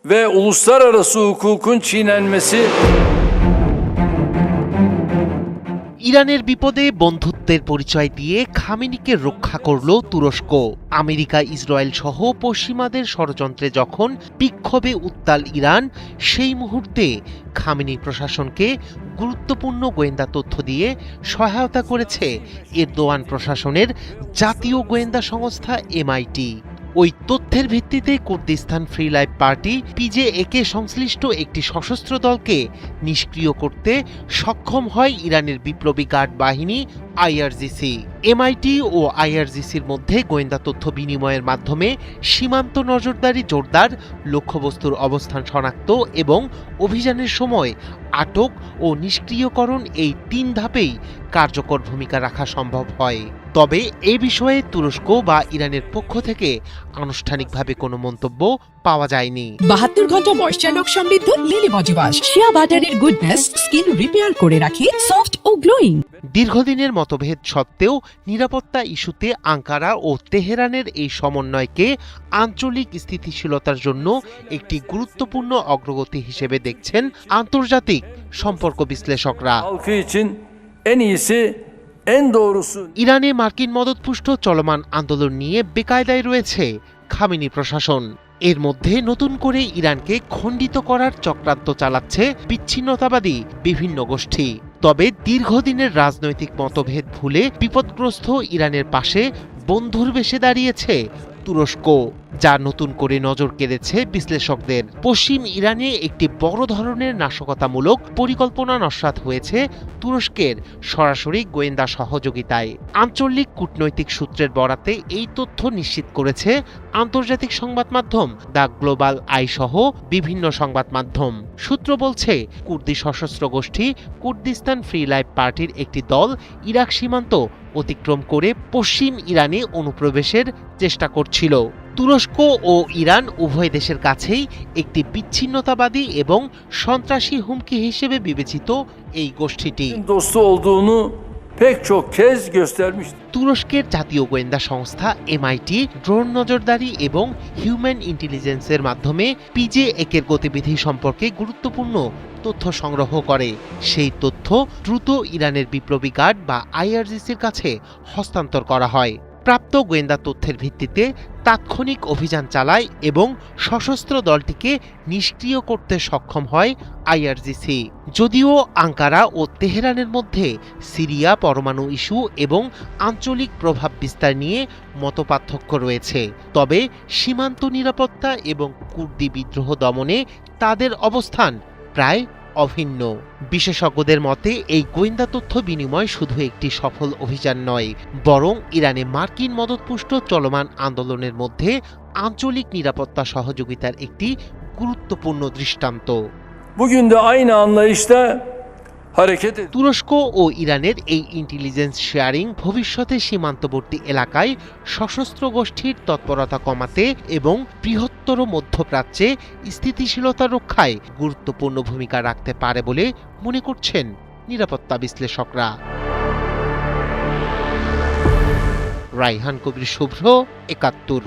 ve uluslararası hukukun çiğnenmesi ইরানের বিপদে বন্ধুত্বের পরিচয় দিয়ে খামেনিকে রক্ষা করল তুরস্ক। আমেরিকা, ইসরায়েল সহ পশ্চিমাদের ষড়যন্ত্রে যখন বিক্ষোভে উত্তাল ইরান, সেই মুহূর্তে খামেনি প্রশাসনকে গুরুত্বপূর্ণ গোয়েন্দা তথ্য দিয়ে সহায়তা করেছে এরদোয়ান প্রশাসনের জাতীয় গোয়েন্দা সংস্থা MIT। ওই তথ্যের ভিত্তিতে Kurdistan free life party PJAK সংশ্লিষ্ট একটি সশস্ত্র দলকে নিষ্ক্রিয় করতে সক্ষম হয় ইরানের বিপ্লবী গার্ড বাহিনী IRGC। MIT ও IRGCর মধ্যে গোয়েন্দা তথ্য বিনিময়ের মাধ্যমে সীমান্ত নজরদারি জোরদার, লক্ষ্যবস্তুর অবস্থান শনাক্ত এবং অভিযানের সময় আটক ও নিষ্ক্রিয়করণ, এই ৩ ধাপেই কার্যকর ভূমিকা রাখা সম্ভব হয়। তবে এ বিষয়ে তুরস্ক বা ইরানের পক্ষ থেকে আনুষ্ঠানিকভাবে কোনো মন্তব্য পাওয়া যায়নি। 72 ঘন্টা ময়েশ্চার লক সমৃদ্ধ লিলি বডি ওয়াশ, শিয়া বাটারের গুডনেস স্কিন রিপেয়ার করে রাখে সফট ও গ্লোয়িং। দীর্ঘদিনের মতভেদ সত্ত্বেও নিরাপত্তা ইস্যুতে আঙ্কারা ও তেহরানের এই সমন্বয়কে আঞ্চলিক স্থিতিশীলতার জন্য একটি গুরুত্বপূর্ণ অগ্রগতি হিসেবে দেখছেন আন্তর্জাতিক সম্পর্ক বিশ্লেষকরা। halkı için en iyisi, en doğrusu ইরানে মার্কিন মদতপুষ্ট চলমান আন্দোলন নিয়ে বেকায়দায় রয়েছে খামেনি প্রশাসন। এর মধ্যে নতুন করে ইরানকে খণ্ডিত করার চক্রান্ত চালাচ্ছে বিচ্ছিন্নতাবাদী বিভিন্ন গোষ্ঠী। তবে দীর্ঘদিনের রাজনৈতিক মতভেদ ভুলে বিপদগ্রস্ত ইরানের পাশে বন্ধুর বেশে দাঁড়িয়েছে তুরস্ক, যা নতুন করে নজর কেড়েছে বিশ্লেষকদের। পশ্চিম ইরানে একটি বড় ধরনের নাশকতামূলক পরিকল্পনা নস্যাৎ হয়েছে তুরস্কের সরাসরি গোয়েন্দা সহযোগিতায়। আঞ্চলিক কূটনৈতিক সূত্রের বরাতে এই তথ্য নিশ্চিত করেছে আন্তর্জাতিক সংবাদ মাধ্যম দ্য গ্লোবাল আই সহ বিভিন্ন সংবাদ মাধ্যম। সূত্র বলছে, কুর্দি সশস্ত্র গোষ্ঠী কুর্দিস্তান ফ্রি লাইফ পার্টির একটি দল ইরাক সীমান্ত অতিক্রম করে পশ্চিম ইরানে অনুপ্রবেশের চেষ্টা করছিল। তুরস্ক ও ইরান উভয় দেশের কাছেই একটি বিচ্ছিন্নতাবাদী এবং সন্ত্রাসী হুমকি হিসেবে বিবেচিত এই গোষ্ঠীটি dostu olduğunu pek çok kez göstermiştir. তুরস্কের জাতীয় গোয়েন্দা সংস্থা MIT ড্রোন নজরদারি এবং হিউম্যান ইন্টেলিজেন্সের মাধ্যমে PJAK-এর গতিবিধি সম্পর্কে গুরুত্বপূর্ণ তথ্য সংগ্রহ করে। সেই তথ্য দ্রুত ইরানের বিপ্লবী গার্ড বা IRGCর কাছে হস্তান্তর করা হয়। প্রাপ্ত গোয়েন্দা তথ্যের ভিত্তিতে তাৎক্ষণিক অভিযান চালায় এবং সশস্ত্র দলটিকে নিষ্ক্রিয় করতে সক্ষম হয় IRGC। যদিও আঙ্কারা ও তেহরানের মধ্যে সিরিয়া পরমাণু ইস্যু এবং আঞ্চলিক প্রভাব বিস্তার নিয়ে মতপার্থক্য রয়েছে, তবে সীমান্ত নিরাপত্তা এবং কুর্দি বিদ্রোহ দমনে তাদের অবস্থান প্রায় অভিন্ন। বিশেষজ্ঞদের মতে এই গোয়েন্দা তথ্য বিনিময় শুধু একটি সফল অভিযান নয়, বরং ইরানে মার্কিন মদতপুষ্ট চলমান আন্দোলনের মধ্যে আঞ্চলিক নিরাপত্তা সহযোগিতার একটি গুরুত্বপূর্ণ দৃষ্টান্ত। Bugün de aynı anlayışta hareket ediyor. তুরস্ক ও ইরানের এই ইন্টেলিজেন্স শেয়ারিং ভবিষ্যতে সীমান্তবর্তী এলাকায় সশস্ত্র গোষ্ঠীর তৎপরতা কমাতে এবং বৃহত্তর মধ্যপ্রাচ্যে স্থিতিশীলতা রক্ষায় গুরুত্বপূর্ণ ভূমিকা রাখতে পারে বলে মনে করছেন নিরাপত্তা বিশ্লেষকরা। রাইহান কবির শুভ্র, ৭১।